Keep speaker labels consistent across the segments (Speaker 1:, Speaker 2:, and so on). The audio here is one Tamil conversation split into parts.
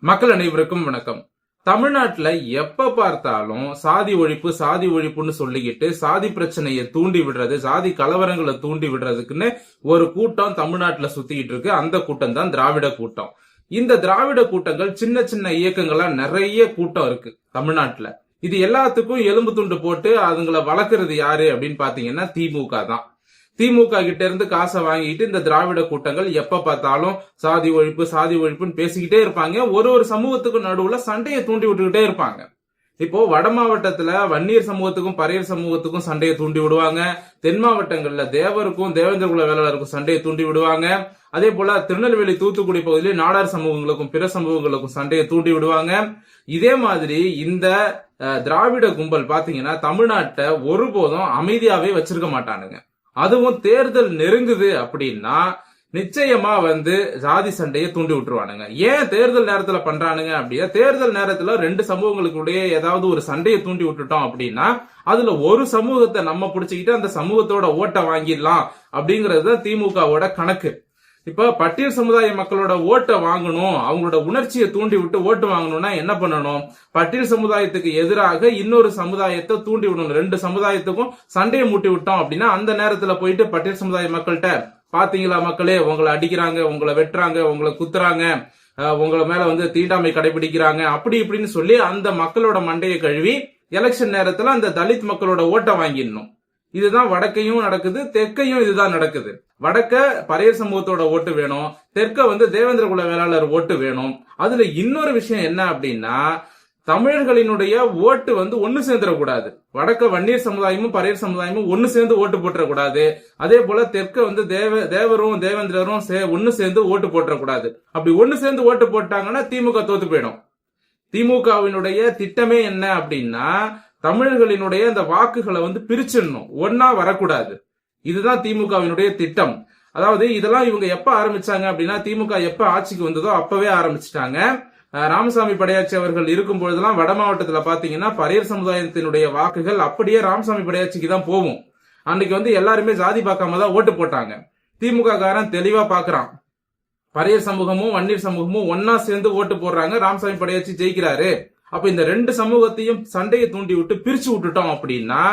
Speaker 1: மக்கள் அனைவருக்கும் வணக்கம். தமிழ்நாட்டுல எப்ப பார்த்தாலும் சாதி ஒழிப்புன்னு சொல்லிக்கிட்டு சாதி பிரச்சனையை தூண்டி விடுறது, சாதி கலவரங்களை தூண்டி விடுறதுக்குன்னு ஒரு கூட்டம் தமிழ்நாட்டுல சுத்திக்கிட்டு இருக்கு. அந்த கூட்டம் தான் திராவிட கூட்டம். இந்த திராவிட கூட்டங்கள் சின்ன சின்ன இயக்கங்களா நிறைய கூட்டம் இருக்கு தமிழ்நாட்டுல. இது எல்லாத்துக்கும் எலும்பு துண்டு போட்டு அதுங்களை வளர்க்கறது யாரு அப்படின்னு பாத்தீங்கன்னா திமுக தான். திமுக கிட்ட இருந்து காசை வாங்கிட்டு இந்த திராவிட கூட்டங்கள் எப்ப பார்த்தாலும் சாதி ஒழிப்புன்னு பேசிக்கிட்டே இருப்பாங்க. ஒரு சமூகத்துக்கும் நடுவுல சண்டையை தூண்டி விட்டுக்கிட்டே இருப்பாங்க. இப்போ வட மாவட்டத்துல வன்னியர் சமூகத்துக்கும் பறையர் சமூகத்துக்கும் சண்டையை தூண்டி விடுவாங்க. தென் மாவட்டங்கள்ல தேவருக்கும் தேவேந்திர குல வேளாளருக்கும் சண்டையை தூண்டி விடுவாங்க. அதே போல திருநெல்வேலி தூத்துக்குடி பகுதியில் நாடார் சமூகங்களுக்கும் பிற சமூகங்களுக்கும் சண்டையை தூண்டி விடுவாங்க. இதே மாதிரி இந்த திராவிட கும்பல் பாத்தீங்கன்னா தமிழ்நாட்டை ஒருபோதும் அமைதியாவே வச்சிருக்க மாட்டானுங்க. அதுவும் தேர்தல் நெருங்குது அப்படின்னா நிச்சயமா ஜாதி சண்டையை தூண்டி விட்டுருவானுங்க. ஏன் தேர்தல் நேரத்துல பண்றானுங்க அப்படின்னா, தேர்தல் நேரத்துல ரெண்டு சமூகங்களுக்குடைய ஏதாவது ஒரு சண்டையை தூண்டி விட்டுட்டோம் அப்படின்னா அதுல ஒரு சமூகத்தை நம்ம பிடிச்சுக்கிட்டு அந்த சமூகத்தோட ஓட்டை வாங்கிடலாம் அப்படிங்கறது திமுகவோட கணக்கு. இப்ப பட்டியல் சமுதாய மக்களோட ஓட்டை வாங்கணும், அவங்களோட உணர்ச்சியை தூண்டி விட்டு ஓட்டு வாங்கணும்னா என்ன பண்ணணும்? பட்டியல் சமுதாயத்துக்கு எதிராக இன்னொரு சமுதாயத்தை தூண்டி விடணும். ரெண்டு சமுதாயத்துக்கும் சண்டையை மூட்டி விட்டோம் அப்படின்னா அந்த நேரத்துல போயிட்டு பட்டியல் சமுதாய மக்கள்கிட்ட, பாத்தீங்களா மக்களே, உங்களை அடிக்கிறாங்க, உங்களை வெட்டுறாங்க, உங்களை குத்துறாங்க, உங்களை மேல தீண்டாமை கடைபிடிக்கிறாங்க, அப்படி இப்படின்னு சொல்லி அந்த மக்களோட மண்டையை கழுவி எலெக்ஷன் நேரத்துல அந்த தலித் மக்களோட ஓட்டை வாங்கிடணும். இதுதான் வடக்கையும் நடக்குது, தெற்கையும் இதுதான் நடக்குது. வடக்க பறையர் சமூகத்தோட ஓட்டு வேணும், தெற்க தேவேந்திர குல வேளாளர் ஓட்டு வேணும். அதுல இன்னொரு விஷயம் என்ன அப்படின்னா, தமிழர்களினுடைய ஓட்டு ஒன்னு சேர்ந்துடக்கூடாது. வடக்க வன்னியர் சமுதாயமும் பறையர் சமுதாயமும் ஒன்னு சேர்ந்து ஓட்டு போட்டுறக்கூடாது. அதே போல தெற்க தேவரும் தேவேந்திரரும் ஒன்னு சேர்ந்து ஓட்டு போட்டுறக்கூடாது. அப்படி ஒன்னு சேர்ந்து ஓட்டு போட்டாங்கன்னா திமுக தோத்து போயிடும். திமுகவினுடைய திட்டமே என்ன அப்படின்னா, தமிழர்களினுடைய அந்த வாக்குகளை பிரிச்சிடணும், ஒன்னா வரக்கூடாது. இதுதான் திமுகவினுடைய திட்டம். அதாவது இதெல்லாம் இவங்க எப்ப ஆரம்பிச்சாங்க அப்படின்னா, திமுக எப்ப ஆட்சிக்கு வந்ததோ அப்பவே ஆரம்பிச்சிட்டாங்க. ராமசாமி படையாச்சி அவர்கள் இருக்கும் பொழுதெல்லாம் வட மாவட்டத்துல பாத்தீங்கன்னா பறையர் சமுதாயத்தினுடைய வாக்குகள் அப்படியே ராமசாமி படையாச்சிக்கு தான் போகும். அன்னைக்கு எல்லாருமே ஜாதி பார்க்காம தான் ஓட்டு போட்டாங்க. திமுக காரன் தெளிவா பாக்குறான், பறையர் சமூகமும் வன்னியர் சமூகமும் ஒன்னா சேர்ந்து ஓட்டு போடுறாங்க, ராமசாமி படையாச்சி ஜெயிக்கிறாரு. அப்ப இந்த ரெண்டு சமூகத்தையும் சண்டையை தூண்டி விட்டு பிரிச்சு விட்டுட்டோம் அப்படின்னா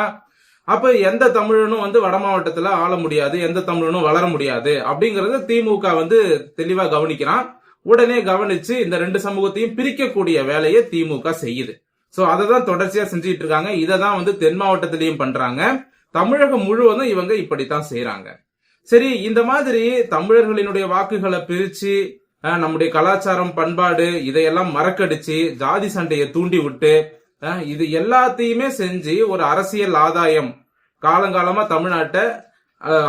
Speaker 1: அப்ப எந்த தமிழனும் வட மாவட்டத்துல ஆள முடியாது, எந்த தமிழனும் வளர முடியாது அப்படிங்கறத திமுக தெளிவா கவனிக்கிறான். உடனே கவனிச்சு இந்த ரெண்டு சமூகத்தையும் பிரிக்கக்கூடிய வேலையை திமுக செய்யுது. சோ அததான் தொடர்ச்சியா செஞ்சுட்டு இருக்காங்க. இததான் தென் மாவட்டத்திலையும் பண்றாங்க. தமிழகம் முழுவதும் இவங்க இப்படித்தான் செய்யறாங்க. சரி, இந்த மாதிரி தமிழர்களினுடைய வாக்குகளை பிரிச்சு நம்முடைய கலாச்சாரம் பண்பாடு இதையெல்லாம் மறக்கடிச்சு ஜாதி சண்டையை தூண்டி விட்டு இது எல்லாத்தையுமே செஞ்சு ஒரு அரசியல் ஆதாயம் காலங்காலமா தமிழ்நாட்டை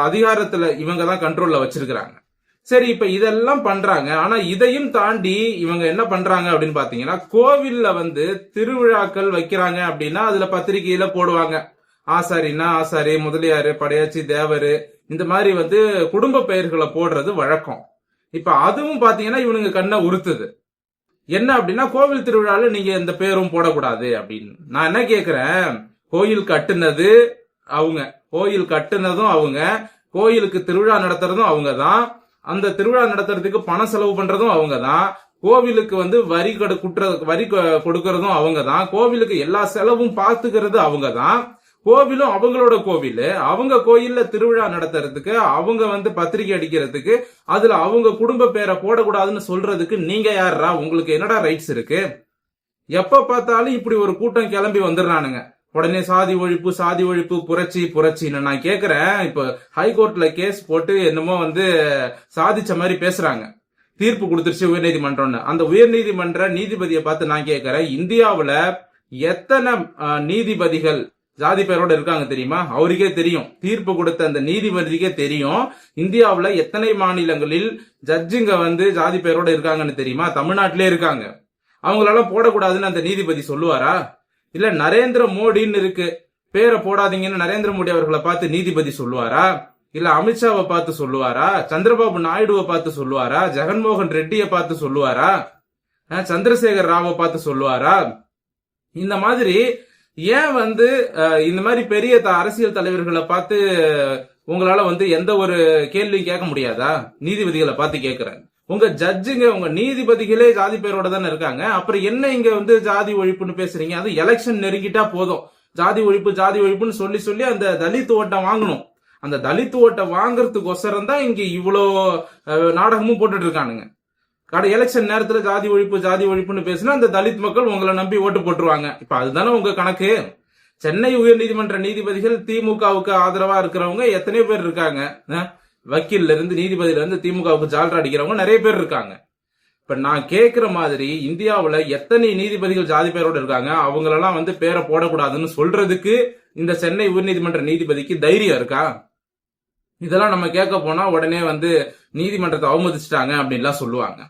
Speaker 1: அதிகாரத்துல இவங்க தான் கண்ட்ரோல்ல வச்சிருக்கிறாங்க. சரி, இப்ப இதெல்லாம் பண்றாங்க. ஆனா இதையும் தாண்டி இவங்க என்ன பண்றாங்க அப்படின்னு பாத்தீங்கன்னா, கோவில்ல திருவிழாக்கள் வைக்கிறாங்க அப்படின்னா அதுல பத்திரிகையில போடுவாங்க, ஆசாரின்னா ஆசாரி, முதலியாரு, படையாச்சி, தேவரு, இந்த மாதிரி குடும்ப பெயர்களை போடுறது வழக்கம். இப்ப அதுவும் பாத்தீங்கன்னா இவனுங்க கண்ணை உறுத்துது. என்ன அப்படின்னா, கோவில் திருவிழால நீங்க இந்த பேரும் போடக்கூடாது அப்படின்னு. நான் என்ன கேக்குறேன், கோயில் கட்டுனது அவங்க, கோயில் கட்டுனதும் அவங்க, கோயிலுக்கு திருவிழா நடத்துறதும் அவங்க தான், அந்த திருவிழா நடத்துறதுக்கு பணம் செலவு பண்றதும் அவங்க தான், கோவிலுக்கு வரி கொடுக்கறதும் அவங்க தான், கோவிலுக்கு எல்லா செலவும் பார்த்துக்கிறது அவங்க தான், கோவிலும் அவங்களோட கோவில், அவங்க கோயில்ல திருவிழா நடத்துறதுக்கு அவங்க பத்திரிகை அடிக்கிறதுக்கு அதுல அவங்க குடும்ப பேரை போடக்கூடாதுன்னு சொல்றதுக்கு நீங்க யாரா? உங்களுக்கு என்னடா ரைட்ஸ் இருக்கு? எப்ப பார்த்தாலும் இப்படி ஒரு கூட்டம் கிளம்பி வந்துடுறானுங்க. உடனே சாதி ஒழிப்பு புரட்சின்னு நான் கேக்குறேன். இப்ப ஹைகோர்ட்ல கேஸ் போட்டு என்னமோ சாதிச்ச மாதிரி பேசுறாங்க. தீர்ப்பு கொடுத்துருச்சு உயர்நீதிமன்றம்னு. அந்த உயர்நீதிமன்ற நீதிபதியை பார்த்து நான் கேக்குறேன், இந்தியாவுல எத்தனை நீதிபதிகள் ஜாதி பெயரோட இருக்காங்க தெரியுமா? அவருக்கே தெரியும். தீர்ப்பு கொடுத்த அந்த நீதிபதிக்கே தெரியும் இந்தியாவுல எத்தனை மாநிலங்களில் ஜட்ஜுங்க ஜாதி பெயரோட இருக்காங்கன்னு தெரியுமா? தமிழ்நாட்டிலே இருக்காங்க. அவங்களெல்லாம் போடக்கூடாதுன்னு அந்த நீதிபதி சொல்லுவாரா? இல்ல நரேந்திர மோடின்னு இருக்கு, பேரை போடாதீங்கன்னு நரேந்திர மோடி அவர்களை பார்த்து நீதிபதி சொல்லுவாரா? இல்ல அமித்ஷாவை பார்த்து சொல்லுவாரா? சந்திரபாபு நாயுடுவை பார்த்து சொல்லுவாரா? ஜெகன்மோகன் ரெட்டியை பார்த்து சொல்லுவாரா? சந்திரசேகர் ராவை பார்த்து சொல்லுவாரா? இந்த மாதிரி ஏன் இந்த மாதிரி பெரிய அரசியல் தலைவர்களை பார்த்து உங்களால எந்த ஒரு கேள்வியும் கேட்க முடியாதா? நீதிபதிகளை பார்த்து கேட்கிறேன். உங்க ஜட்ஜுங்க, உங்க நீதிபதிகளே ஜாதி பேரோட தானே இருக்காங்க. அப்புறம் என்ன இங்க வந்து ஜாதி ஒழிப்புன்னு பேசுறீங்க? அது எலெக்ஷன் நெருங்கிட்டா போதும் ஜாதி ஒழிப்புன்னு சொல்லி சொல்லி அந்த தலித் ஓட்டை வாங்கணும். அந்த தலித் ஓட்டை வாங்குறதுக்கொசரம் தான் இங்க இவ்வளோ நாடகமும் போட்டுட்டு இருக்கானுங்க. எலெக்ஷன் நேரத்துல ஜாதி ஒழிப்புன்னு பேசினா அந்த தலித் மக்கள் உங்களை நம்பி ஓட்டு போட்டுருவாங்க. இப்ப அதுதானே உங்க கணக்கு. சென்னை உயர்நீதிமன்ற நீதிபதிகள் திமுகவுக்கு ஆதரவா இருக்கிறவங்க எத்தனை பேர் இருக்காங்க? வக்கீல்ல இருந்து நீதிபதியில இருந்து திமுகவுக்கு ஜால்ரா அடிக்கிறவங்க நிறைய பேர் இருக்காங்க. இப்ப நான் கேக்குற மாதிரி இந்தியாவுல எத்தனை நீதிபதிகள் ஜாதி பேரோட இருக்காங்க? அவங்களெல்லாம் வந்து பேரை போடக்கூடாதுன்னு சொல்றதுக்கு இந்த சென்னை உயர்நீதிமன்ற நீதிபதிக்கு தைரியம் இருக்கா? இதெல்லாம் நம்ம கேட்க போனா உடனே வந்து நீதிமன்றத்தை அவமதிச்சிட்டாங்க அப்படின்லாம் சொல்லுவாங்க.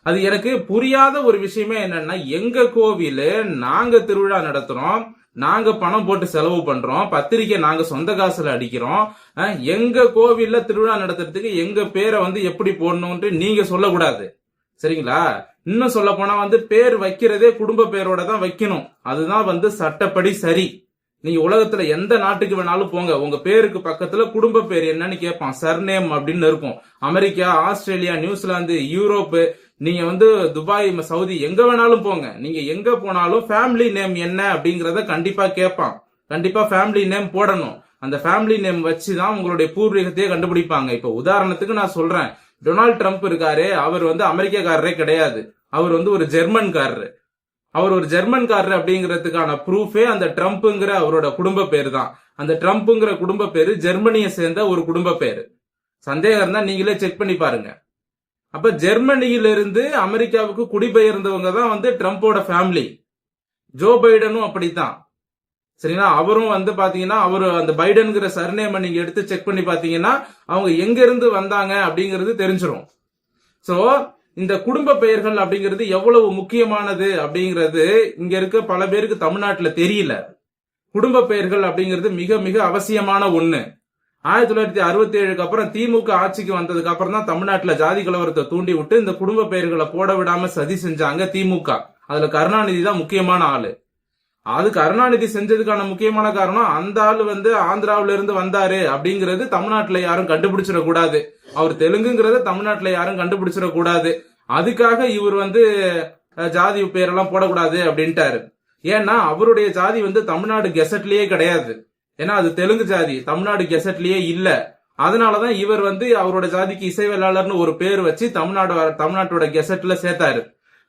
Speaker 1: அது எனக்கு புரியாத ஒரு விஷயமே என்னன்னா, எங்க கோவில நாங்க திருவிழா நடத்துறோம், நாங்க பணம் போட்டு செலவு பண்றோம், பத்திரிக்கை நாங்க சொந்த காசுல அடிக்கிறோம். எங்க கோவில்ல திருவிழா நடத்துறதுக்கு எங்க பேரை வந்து எப்படி போடணும்னு நீங்க சொல்லக்கூடாது, சரிங்களா? இன்னும் சொல்ல போனா வந்து பேர் வைக்கிறதே குடும்ப பேரோட தான் வைக்கணும். அதுதான் வந்து சட்டப்படி சரி. நீங்க உலகத்துல எந்த நாட்டுக்கு வேணாலும் போங்க, உங்க பேருக்கு பக்கத்துல குடும்ப பேர் என்னன்னு கேட்பான், சர்நேம் அப்படின்னு இருக்கும். அமெரிக்கா, ஆஸ்திரேலியா, நியூசிலாந்து, யூரோப்பு, நீங்க வந்து துபாய், சவுதி, எங்க வேணாலும் போங்க. நீங்க எங்க போனாலும் ஃபேமிலி நேம் என்ன அப்படிங்கறத கண்டிப்பா கேட்பான். கண்டிப்பா ஃபேமிலி நேம் போடணும். அந்த ஃபேமிலி நேம் வச்சுதான் உங்களுடைய பூர்வீகத்தையே கண்டுபிடிப்பாங்க. இப்ப உதாரணத்துக்கு நான் சொல்றேன், டொனால்ட் ட்ரம்ப் இருக்காரு, அவர் வந்து அமெரிக்காக்காரரே கிடையாது, அவர் வந்து ஒரு ஜெர்மன்காரரு. அவர் ஒரு ஜெர்மன்காரர் அப்படிங்கிறதுக்கான ப்ரூஃபே அந்த ட்ரம்ப்ங்கிற அவரோட குடும்ப பேரு தான். அந்த ட்ரம்ப்ங்கிற குடும்ப பேரு ஜெர்மனியை சேர்ந்த ஒரு குடும்ப பேரு. சந்தேகம் இருந்தா நீங்களே செக் பண்ணி பாருங்க. அப்ப ஜெர்மனியிலிருந்து அமெரிக்காவுக்கு குடிபெயர்ந்தவங்க தான் வந்து ட்ரம்போட ஃபேமிலி. ஜோ பைடனும் அப்படித்தான், சரிங்களா? அவரும் வந்து பாத்தீங்கன்னா, அவரு அந்த பைடன்கிற சர்நேமை நீங்க எடுத்து செக் பண்ணி பாத்தீங்கன்னா அவங்க எங்க இருந்து வந்தாங்க அப்படிங்கிறது தெரிஞ்சிடும். சோ இந்த குடும்ப பெயர்கள் அப்படிங்கிறது எவ்வளவு முக்கியமானது அப்படிங்கிறது இங்க இருக்க பல பேருக்கு தமிழ்நாட்டுல தெரியல. குடும்ப பெயர்கள் அப்படிங்கிறது மிக மிக அவசியமான ஒண்ணு. 1967க்கு அப்புறம் திமுக ஆட்சிக்கு வந்ததுக்கு அப்புறம் தான் தமிழ்நாட்டுல ஜாதி கலவரத்தை தூண்டி விட்டு இந்த குடும்ப பெயர்களை போட விடாம சதி செஞ்சாங்க திமுக. அதுல கருணாநிதி தான் முக்கியமான ஆளு. அது கருணாநிதி செஞ்சதுக்கான முக்கியமான காரணம், அந்த ஆளு வந்து ஆந்திராவில இருந்து வந்தாரு அப்படிங்கறது தமிழ்நாட்டுல யாரும் கண்டுபிடிச்சிடக்கூடாது. அவர் தெலுங்குங்கிறத தமிழ்நாட்டுல யாரும் கண்டுபிடிச்சிடக்கூடாது. அதுக்காக இவர் வந்து ஜாதி பேரெல்லாம் போடக்கூடாது அப்படின்ட்டாரு. ஏன்னா அவருடைய ஜாதி வந்து தமிழ்நாடு கெசட்லயே கிடையாது. ஏன்னா அது தெலுங்கு ஜாதி, தமிழ்நாடு கெசட்லயே இல்ல. அதனாலதான் இவர் வந்து அவரோட ஜாதிக்கு இசைவேளாளர்னு ஒரு பேர் வச்சு தமிழ்நாட்டோட கெசட்ல சேர்த்தாரு.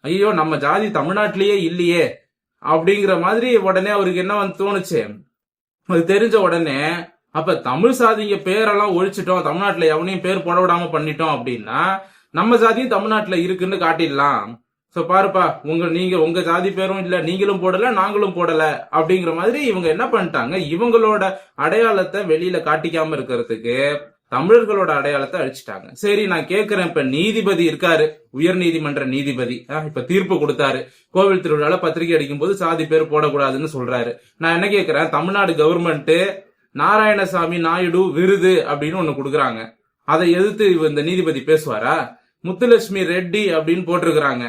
Speaker 1: ஐயோ நம்ம ஜாதி தமிழ்நாட்டிலேயே இல்லையே அப்படிங்கிற மாதிரி உடனே அவருக்கு என்ன வந்து தோணுச்சு. அது தெரிஞ்ச உடனே அப்ப தமிழ் சாதிங்க பேரெல்லாம் ஒழிச்சிட்டோம், தமிழ்நாட்டுல எவனையும் பேர் போட விடாம பண்ணிட்டோம் அப்படின்னா நம்ம ஜாதியும் தமிழ்நாட்டுல இருக்குன்னு காட்டிடலாம். சோ பாருப்பா, உங்க ஜாதி பேரும் இல்ல, நீங்களும் போடல நாங்களும் போடல அப்படிங்கிற மாதிரி இவங்க என்ன பண்ணிட்டாங்க, இவங்களோட அடையாளத்தை வெளியில காட்டிக்காம இருக்கிறதுக்கு தமிழர்களோட அடையாளத்தை அழிச்சிட்டாங்க. சரி, நான் கேக்குறேன், இப்ப நீதிபதி இருக்காரு, உயர் நீதிமன்ற நீதிபதி, இப்ப தீர்ப்பு கொடுத்தாரு, கோவில் திருவிழால பத்திரிகை அடிக்கும் போது சாதி பேர் போடக்கூடாதுன்னு சொல்றாரு. நான் என்ன கேக்குறேன், தமிழ்நாடு கவர்மெண்ட் நாராயணசாமி நாயுடு விருது அப்படின்னு ஒண்ணு கொடுக்கறாங்க, அதை எதிர்த்து இந்த நீதிபதி பேசுவாரா? முத்துலட்சுமி ரெட்டி அப்படின்னு போட்டிருக்கிறாங்க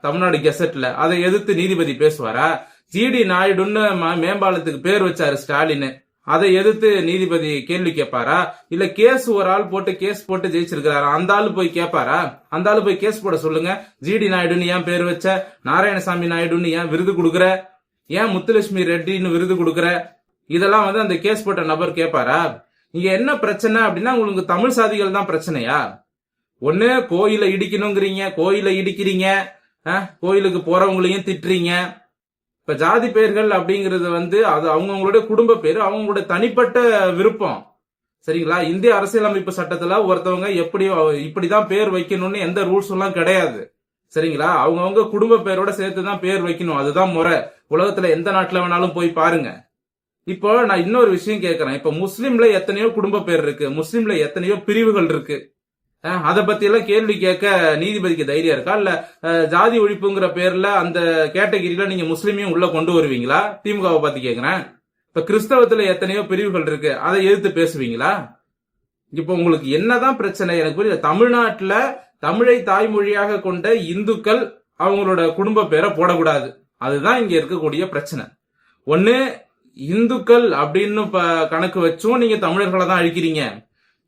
Speaker 1: தமிழ்நாடு கெசட்ல, அதை எதிர்த்து நீதிபதி பேசுவாரா? ஜிடி நாயுடுன்னு மேம்பாலத்துக்கு பேர் வச்சாரு ஸ்டாலின், அதை எதிர்த்து நீதிபதி கேள்வி கேட்பாரா? இல்ல கேஸ் ஒரு ஆள் போட்டு கேஸ் போட்டு ஜெயிச்சிருக்கிறாரு, அந்த ஆளு போய் கேட்பாரா? அந்த ஆளு போய் கேஸ் போட சொல்லுங்க. ஜிடி நாயுடுன்னு ஏன் பேர் வச்ச, நாராயணசாமி நாயுடுன்னு ஏன் விருது கொடுக்குற, ஏன் முத்துலட்சுமி ரெட்டின்னு விருது கொடுக்குற, இதெல்லாம் வந்து அந்த கேஸ் போட்ட நபர் கேட்பாரா? இங்க என்ன பிரச்சனை அப்படின்னா, உங்களுக்கு தமிழ் சாதிகள் தான் பிரச்சனையா? ஒண்ணு கோயில இடிக்கணுங்கிறீங்க, கோயில இடிக்கிறீங்க, கோயிலுக்கு போறவங்களையும் திட்டுறீங்க. இப்ப ஜாதி பெயர்கள் அப்படிங்கறது வந்து அது அவங்களுடைய குடும்ப பேரு, அவங்களுடைய தனிப்பட்ட விருப்பம், சரிங்களா? இந்திய அரசியலமைப்பு சட்டத்துல ஒருத்தவங்க இப்படிதான் பேர் வைக்கணும்னு எந்த ரூல்ஸ் எல்லாம் கிடையாது, சரிங்களா? அவங்கவுங்க குடும்ப பேரோட சேர்த்துதான் பேர் வைக்கணும், அதுதான் முறை. உலகத்துல எந்த நாட்டுல வேணாலும் போய் பாருங்க. இப்போ நான் இன்னொரு விஷயம் கேட்கறேன், இப்ப முஸ்லீம்ல எத்தனையோ குடும்ப பேர் இருக்கு, முஸ்லீம்ல எத்தனையோ பிரிவுகள் இருக்கு, அதை பத்தி எல்லாம் கேள்வி கேட்க நீதிபதிக்கு தைரியம் இருக்கா? இல்ல ஜாதி ஒழிப்புங்கிற பேர்ல அந்த கேட்டகிரியில நீங்க முஸ்லீமையும் உள்ள கொண்டு வருவீங்களா? திமுகவை பத்தி கேக்குறேன். இப்ப கிறிஸ்தவத்துல எத்தனையோ பிரிவுகள் இருக்கு, அதை எதிர்த்து பேசுவீங்களா? இப்ப உங்களுக்கு என்னதான் பிரச்சனை எனக்கு புரியல. தமிழ்நாட்டுல தமிழை தாய்மொழியாக கொண்ட இந்துக்கள் அவங்களோட குடும்ப பேரை போடக்கூடாது, அதுதான் இங்க இருக்கக்கூடிய பிரச்சனை. ஒண்ணு இந்துக்கள் அப்படின்னு கணக்கு வச்சும் நீங்க தமிழர்களை தான் அழிக்கிறீங்க,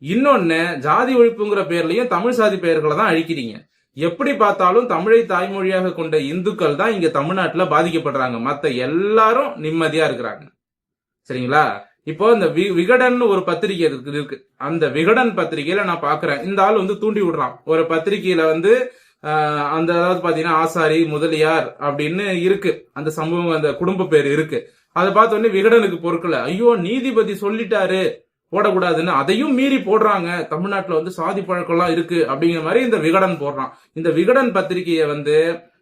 Speaker 1: இன்னொன்னு ஜாதி ஒழிப்புங்கிற பேர்லயும் தமிழ் சாதி பெயர்களை தான் அழிக்கிறீங்க. எப்படி பார்த்தாலும் தமிழை தாய்மொழியாக கொண்ட இந்துக்கள் தான் இங்க தமிழ்நாட்டுல பாதிக்கப்படுறாங்க. மத்த எல்லாரும் நிம்மதியா இருக்கிறாங்க. சரிங்களா? இப்போ இந்த விகடன் ஒரு பத்திரிகை இருக்கு. அந்த விகடன் பத்திரிகையில நான் பாக்குறேன், இந்த ஆள் வந்து தூண்டி விடுறான். ஒரு பத்திரிகையில வந்து அந்த அதாவது பாத்தீங்கன்னா ஆசாரி முதலியார் அப்படின்னு இருக்கு, அந்த சம்பவம் அந்த குடும்ப பேர் இருக்கு. அதை பார்த்த உடனே விகடனுக்கு பொறுக்கல, ஐயோ நீதிபதி சொல்லிட்டாரு போடக்கூடாதுன்னு, அதையும் மீறி போடுறாங்க. தமிழ்நாட்டுல வந்து சாதி பழக்கம்லாம் இருக்கு அப்படிங்கிற மாதிரி இந்த விகடன் போடுறான். இந்த விகடன் பத்திரிகையை வந்து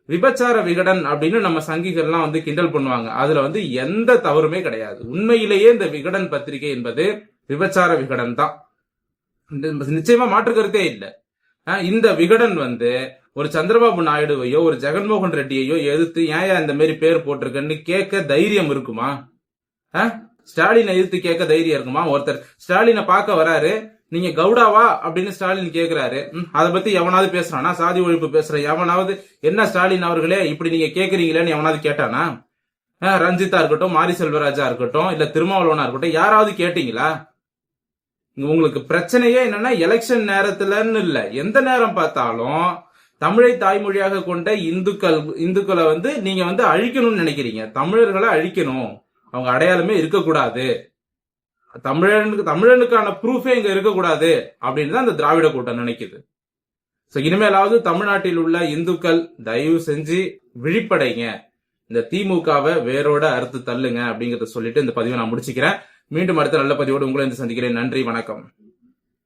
Speaker 1: விபச்சார விகடன் அப்படின்னு நம்ம சங்கிகள்லாம் வந்து கிண்டல் பண்ணுவாங்க. அதுல வந்து எந்த தவறுமே கிடையாது. உண்மையிலேயே இந்த விகடன் பத்திரிகை என்பது விபச்சார விகடன் தான், நிச்சயமா மாற்று கருத்தே இல்லை. இந்த விகடன் வந்து ஒரு சந்திரபாபு நாயுடுவையோ ஒரு ஜெகன்மோகன் ரெட்டியையோ எதிர்த்து ஏன் இந்த மாதிரி பேர் போட்டிருக்குன்னு கேட்க தைரியம் இருக்குமா? ஸ்டாலினை எதிர்த்து கேட்க தைரியம் இருக்குமா? ஒருத்தர் ஸ்டாலினை பார்க்க வராரு, நீங்க கவுடாவா அப்படின்னு ஸ்டாலின் கேக்குறாரு. அதை பத்தி எவனாவது பேசுறானா? சாதி ஒழிப்பு பேசுற எவனாவது என்ன ஸ்டாலின் அவர்களே இப்படி நீங்க கேக்குறீங்களேன்னு எவனாவது கேட்டானா? ரஞ்சிதா இருக்கட்டும், மாரி செல்வராஜா இருக்கட்டும், இல்ல திருமாவளவனா இருக்கட்டும், யாராவது கேட்டீங்களா? உங்களுக்கு பிரச்சனையே என்னன்னா எலெக்ஷன் நேரத்துலன்னு இல்ல, எந்த நேரம் பார்த்தாலும் தமிழை தாய்மொழியாக கொண்ட இந்துக்களை வந்து நீங்க வந்து அழிக்கணும்னு நினைக்கிறீங்க. தமிழர்களை அழிக்கணும், அவங்க அடையாளமே இருக்கக்கூடாது, தமிழனுக்கான ப்ரூஃபே இங்க இருக்கக்கூடாது அப்படின்னு தான் இந்த திராவிட கூட்டம் நினைக்குது. இனிமேலாவது தமிழ்நாட்டில் உள்ள இந்துக்கள் தயவு செஞ்சு விழிப்படைங்க, இந்த திமுகவை வேரோட அறுத்து தள்ளுங்க அப்படிங்கறத சொல்லிட்டு இந்த பதிவை நான் முடிச்சுக்கிறேன். மீண்டும் அடுத்த நல்ல பதிவோடு உங்களை சந்திக்கிறேன். நன்றி, வணக்கம்.